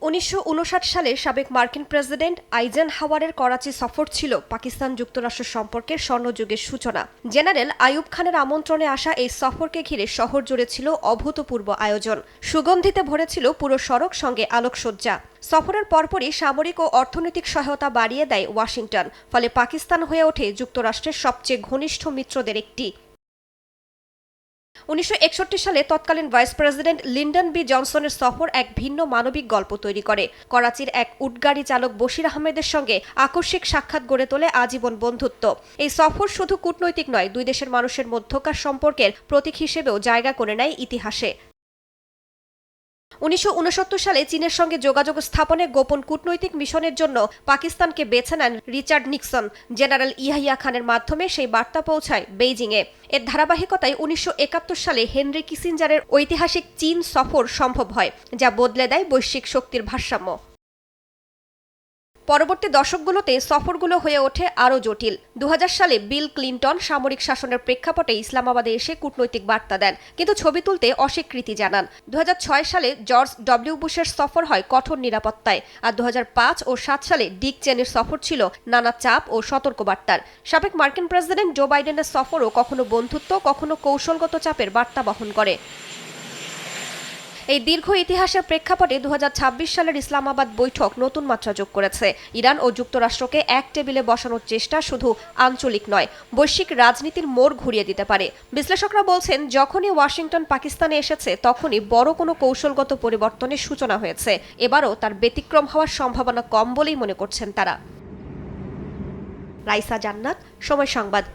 1959 সালে সাবেক মার্কিন প্রেসিডেন্ট আইজেনহাওয়ারের করাচি সফর ছিল পাকিস্তান যুক্তরাষ্ট্র সম্পর্কের স্বর্ণযুগের সূচনা। জেনারেল আইয়ুব খানের আমন্ত্রণে আসা এই সফরকে ঘিরে শহর জুড়ে ছিল অভূতপূর্ব আয়োজন। সুগন্ধিতে ভরেছিল পুরো সড়ক, সঙ্গে আলোকসজ্জা। সফরের পরপরই সামরিক ও অর্থনৈতিক সহায়তা বাড়িয়ে দেয় ওয়াশিংটন, ফলে পাকিস্তান হয়ে ওঠে যুক্তরাষ্ট্রের সবচেয়ে ঘনিষ্ঠ মিত্রদের একটি। 1961 সালে তৎকালীন ভাইস প্রেসিডেন্ট লিন্ডন বি জনসনের সফর এক ভিন্ন মানবিক গল্প তৈরি করে। করাচির এক উটগাড়ি চালক বশির আহমেদের সঙ্গে আকস্মিক সাক্ষাৎ গড়ে তোলে আজীবন বন্ধুত্ব। এই সফর শুধু কূটনৈতিক নয়, দুই দেশের মানুষের মধ্যকার সম্পর্কের প্রতীক হিসেবেও জায়গা করে নেয় ইতিহাসে। 1969 সালে চীনের সঙ্গে যোগাযোগ স্থাপনে গোপন কূটনৈতিক মিশনের জন্য পাকিস্তানকে বেছে নেন রিচার্ড নিক্সন। জেনারেল ইয়াহিয়া খানের মাধ্যমে সেই বার্তা পৌঁছায় বেইজিংয়ে। এর ধারাবাহিকতায় 1971 সালে হেনরি কিসিঞ্জারের ঐতিহাসিক চীন সফর সম্ভব হয়, যা বদলে দেয় বৈশ্বিক শক্তির ভারসাম্য। পরবর্তী দশকগুলোতে সফরগুলো হয়ে ওঠে আরও জটিল। 2000 সালে বিল ক্লিন্টন সামরিক শাসনের প্রেক্ষাপটে ইসলামাবাদে এসে কূটনৈতিক বার্তা দেন, কিন্তু ছবি তুলতে অস্বীকৃতি জানান। 2006 সালে জর্জ ডব্লিউ বুশের সফর হয় কঠোর নিরাপত্তায়, আর 2005 ও 2007 সালে ডিক চেনির সফর ছিল নানা চাপ ও সতর্কবার্তার। সাবেক মার্কিন প্রেসিডেন্ট জো বাইডেনের সফরও কখনো বন্ধুত্ব, কখনো কৌশলগত চাপের বার্তা বহন করে। এই দীর্ঘ ইতিহাসের প্রেক্ষাপটে 2026 সালের ইসলামাবাদ বৈঠক নতুন মাত্রা যোগ করেছে। ইরান ও যুক্তরাষ্ট্রকে এক টেবিলে বসানোর চেষ্টা শুধু আঞ্চলিক নয়, বৈশ্বিক রাজনীতির মোড় ঘুরিয়ে দিতে পারে। বিশ্লেষকরা বলছেন, যখনই ওয়াশিংটন পাকিস্তানে এসেছে, তখনই বড় কোনো কৌশলগত পরিবর্তনের সূচনা হয়েছে। এবারও তার ব্যতিক্রম হওয়ার সম্ভাবনা কম বলেই মনে করছেন তারা। রাইসা জান্নাত, সময় সংবাদ।